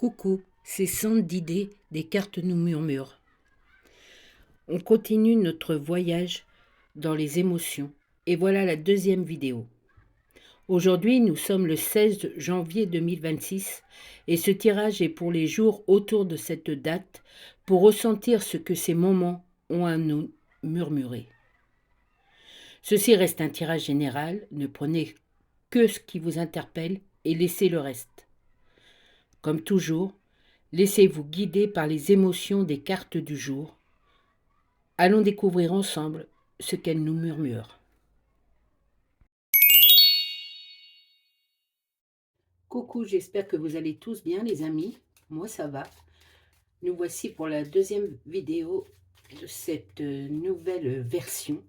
Coucou, c'est Sandy D des cartes nous murmurent. On continue notre voyage dans les émotions et voilà la deuxième vidéo. Aujourd'hui, nous sommes le 16 janvier 2026 et ce tirage est pour les jours autour de cette date pour ressentir ce que ces moments ont à nous murmurer. Ceci reste un tirage général, ne prenez que ce qui vous interpelle et laissez le reste. Comme toujours, laissez-vous guider par les émotions des cartes du jour. Allons découvrir ensemble ce qu'elles nous murmurent. Coucou, j'espère que vous allez tous bien les amis. Moi ça va. Nous voici pour la deuxième vidéo de cette nouvelle version.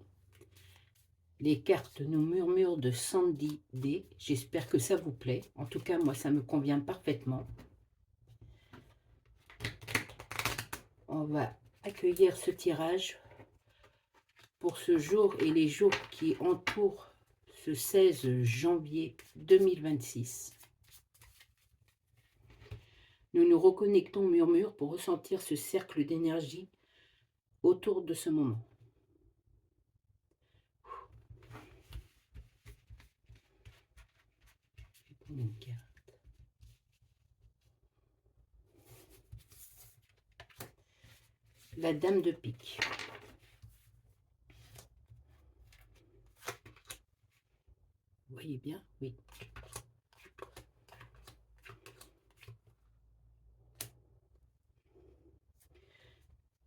Les cartes nous murmurent de Sandy D. J'espère que ça vous plaît. En tout cas, moi ça me convient parfaitement. On va accueillir ce tirage pour ce jour et les jours qui entourent ce 16 janvier 2026. Nous nous reconnectons murmure pour ressentir ce cercle d'énergie autour de ce moment. Je vais prendre une carte. La dame de pique. Vous voyez bien? Oui.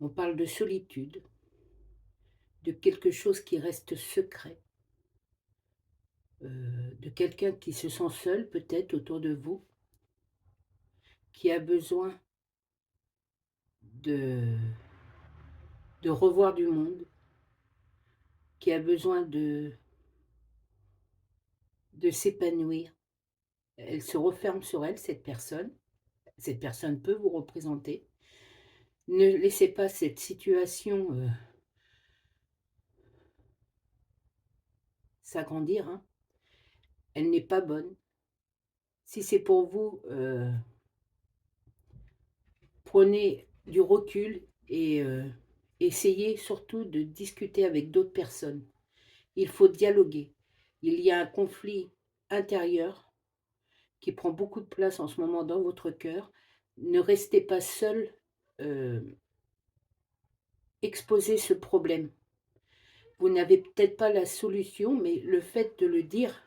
On parle de solitude, de quelque chose qui reste secret, de quelqu'un qui se sent seul peut-être autour de vous, qui a besoin de revoir du monde, qui a besoin de s'épanouir. Elle se referme sur elle, cette personne. Cette personne peut vous représenter. Ne laissez pas cette situation s'agrandir. Hein. Elle n'est pas bonne. Si c'est pour vous, prenez du recul et essayez surtout de discuter avec d'autres personnes. Il faut dialoguer. Il y a un conflit intérieur qui prend beaucoup de place en ce moment dans votre cœur. Ne restez pas seul, exposez ce problème. Vous n'avez peut-être pas la solution, mais le fait de le dire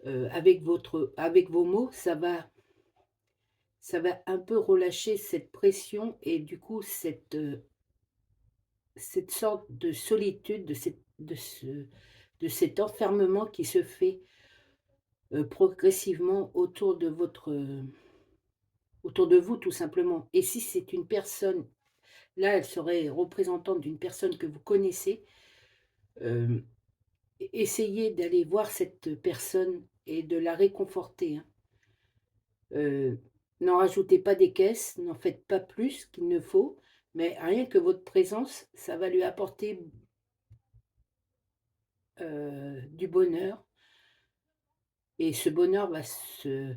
avec vos mots, ça va un peu relâcher cette pression et du coup cette sorte de solitude, de cet enfermement qui se fait progressivement autour de vous tout simplement. Et si c'est une personne, là elle serait représentante d'une personne que vous connaissez, essayez d'aller voir cette personne et de la réconforter. Hein. N'en rajoutez pas des caisses, n'en faites pas plus qu'il ne faut, mais rien que votre présence, ça va lui apporter du bonheur. Et ce bonheur va se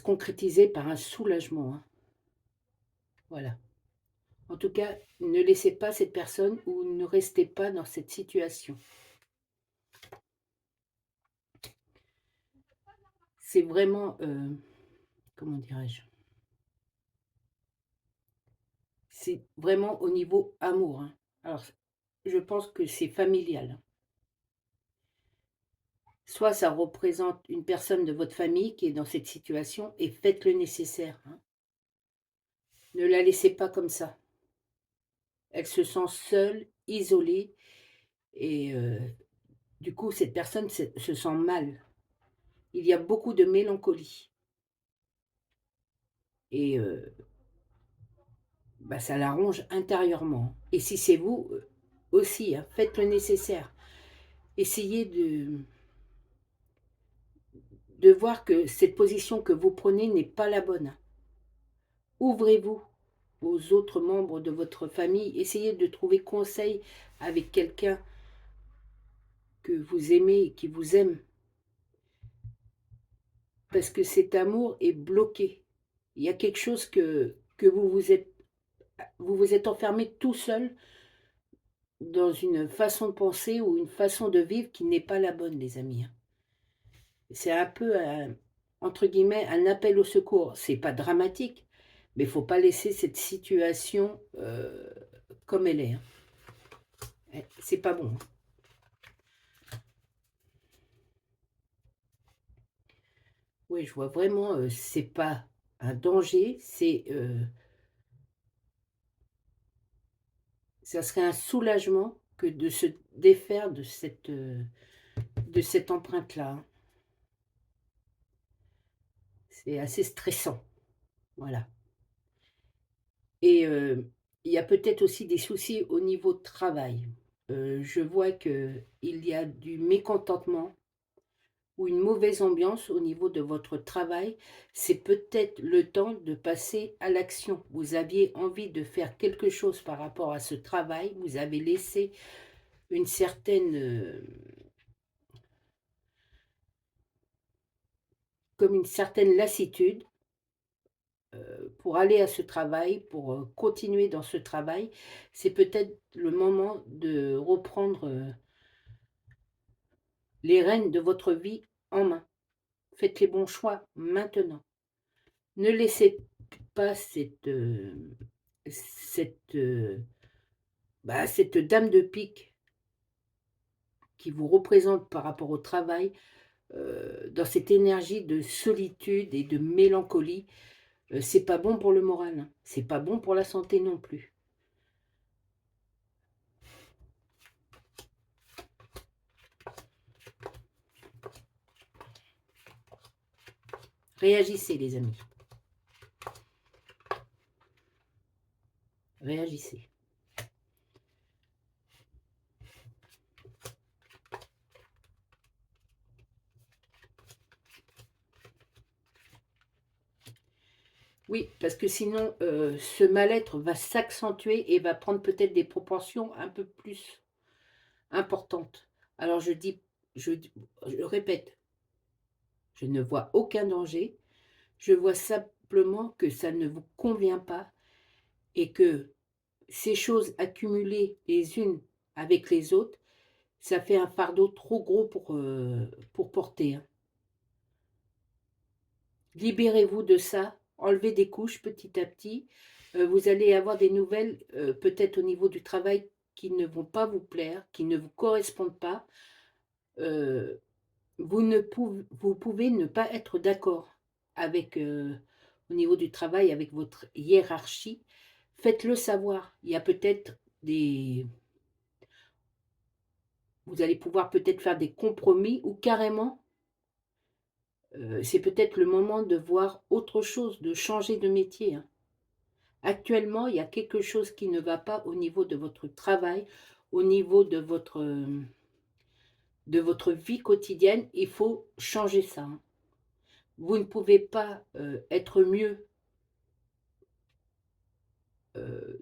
concrétiser par un soulagement. Hein. Voilà. En tout cas, ne laissez pas cette personne ou ne restez pas dans cette situation. C'est vraiment, comment dirais-je, c'est vraiment au niveau amour. Hein. Alors, je pense que c'est familial. Hein. Soit ça représente une personne de votre famille qui est dans cette situation et faites le nécessaire. Hein. Ne la laissez pas comme ça. Elle se sent seule, isolée et du coup, cette personne se sent mal. Il y a beaucoup de mélancolie. Et ça la ronge intérieurement. Et si c'est vous, aussi, hein, faites le nécessaire. Essayez de voir que cette position que vous prenez n'est pas la bonne. Ouvrez-vous aux autres membres de votre famille. Essayez de trouver conseil avec quelqu'un que vous aimez et qui vous aime. parce que cet amour est bloqué. Il y a quelque chose que vous vous êtes enfermé tout seul dans une façon de penser ou une façon de vivre qui n'est pas la bonne, les amis, hein. C'est un peu un entre guillemets, «un appel au secours». C'est pas dramatique, mais il faut pas laisser cette situation, comme elle est, hein. C'est pas bon, hein. Oui, je vois vraiment, c'est pas un danger, ça serait un soulagement que de se défaire de cette empreinte-là, hein. C'est assez stressant, voilà. Et il y a peut-être aussi des soucis au niveau de travail. Je vois qu'il y a du mécontentement ou une mauvaise ambiance au niveau de votre travail. C'est peut-être le temps de passer à l'action. Vous aviez envie de faire quelque chose par rapport à ce travail, vous avez laissé une certaine, comme une certaine lassitude, pour aller à ce travail, pour, continuer dans ce travail. C'est peut-être le moment de reprendre, les rênes de votre vie en main. Faites les bons choix maintenant. Ne laissez pas cette, cette dame de pique qui vous représente par rapport au travail, dans cette énergie de solitude et de mélancolie. C'est pas bon pour le moral, hein. C'est pas bon pour la santé non plus. Réagissez les amis, réagissez. Oui, parce que sinon, ce mal-être va s'accentuer et va prendre peut-être des proportions un peu plus importantes. Alors je répète, je ne vois aucun danger, je vois simplement que ça ne vous convient pas et que ces choses accumulées les unes avec les autres, ça fait un fardeau trop gros pour porter, hein. Libérez-vous de ça, enlevez des couches petit à petit. Vous allez avoir des nouvelles, peut-être au niveau du travail qui ne vont pas vous plaire, qui ne vous correspondent pas. Heu, vous pouvez ne pas être d'accord avec, au niveau du travail, avec votre hiérarchie. Faites-le savoir. Il y a peut-être des vous allez pouvoir peut-être faire des compromis ou carrément, c'est peut-être le moment de voir autre chose, de changer de métier, hein. Actuellement, il y a quelque chose qui ne va pas au niveau de votre travail, au niveau de votre vie quotidienne. Il faut changer ça, hein. Vous ne pouvez pas, être mieux,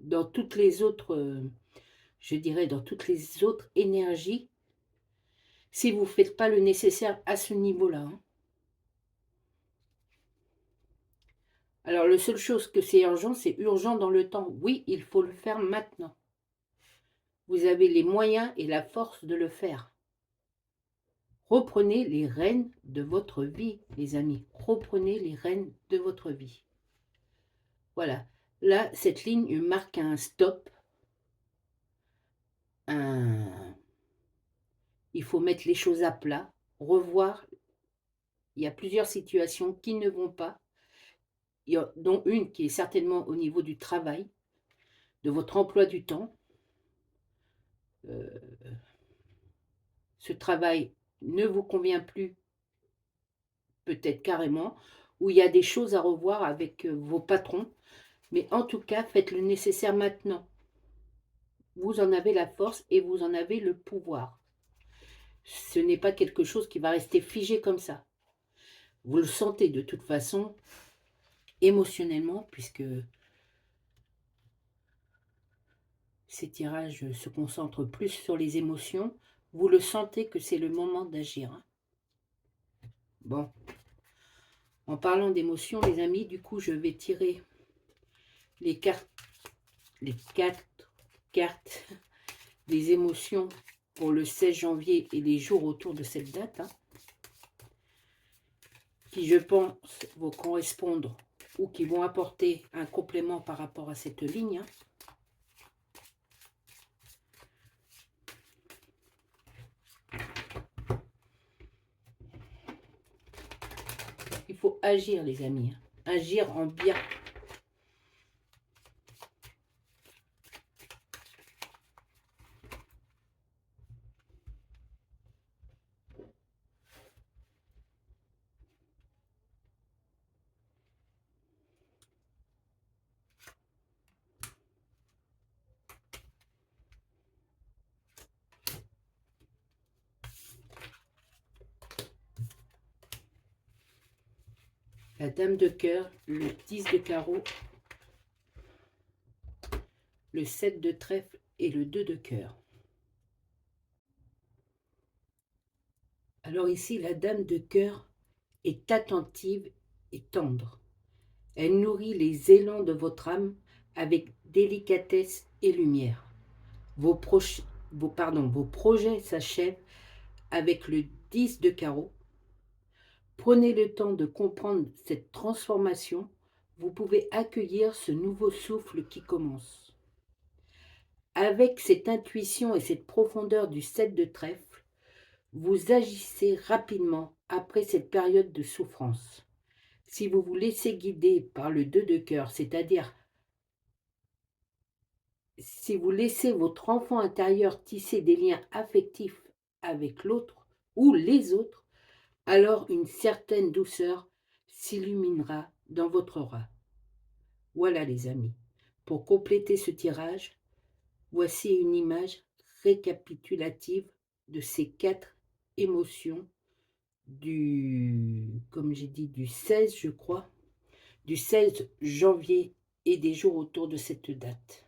dans toutes les autres, je dirais dans toutes les autres énergies, si vous ne faites pas le nécessaire à ce niveau-là, hein. Alors, la seule chose que c'est urgent dans le temps. Oui, il faut le faire maintenant. Vous avez les moyens et la force de le faire. Reprenez les rênes de votre vie, les amis. Reprenez les rênes de votre vie. Voilà. Là, cette ligne marque un stop. Il faut mettre les choses à plat, revoir. Il y a plusieurs situations qui ne vont pas, dont une qui est certainement au niveau du travail, de votre emploi du temps. Ce travail ne vous convient plus, peut-être carrément, ou il y a des choses à revoir avec vos patrons. Mais en tout cas, faites le nécessaire maintenant. Vous en avez la force et vous en avez le pouvoir. Ce n'est pas quelque chose qui va rester figé comme ça. Vous le sentez de toute façon, émotionnellement, puisque ces tirages se concentrent plus sur les émotions. Vous le sentez que c'est le moment d'agir, hein. Bon, En parlant d'émotions, les amis, du coup, je vais tirer les quatre cartes des émotions pour le 16 janvier et les jours autour de cette date, hein, qui, je pense, vont correspondre ou qui vont apporter un complément par rapport à cette ligne. Hein. Il faut agir, les amis. Hein. Agir en bien. La dame de cœur, le 10 de carreau, le 7 de trèfle et le 2 de cœur. Alors ici, la dame de cœur est attentive et tendre. Elle nourrit les élans de votre âme avec délicatesse et lumière. Vos projets s'achèvent avec le 10 de carreau. Prenez le temps de comprendre cette transformation. Vous pouvez accueillir ce nouveau souffle qui commence. Avec cette intuition et cette profondeur du 7 de trèfle, vous agissez rapidement après cette période de souffrance. Si vous vous laissez guider par le 2 de cœur, c'est-à-dire si vous laissez votre enfant intérieur tisser des liens affectifs avec l'autre ou les autres, alors une certaine douceur s'illuminera dans votre aura. Voilà les amis, pour compléter ce tirage, voici une image récapitulative de ces 4 émotions comme j'ai dit, du 16, je crois, du 16 janvier et des jours autour de cette date.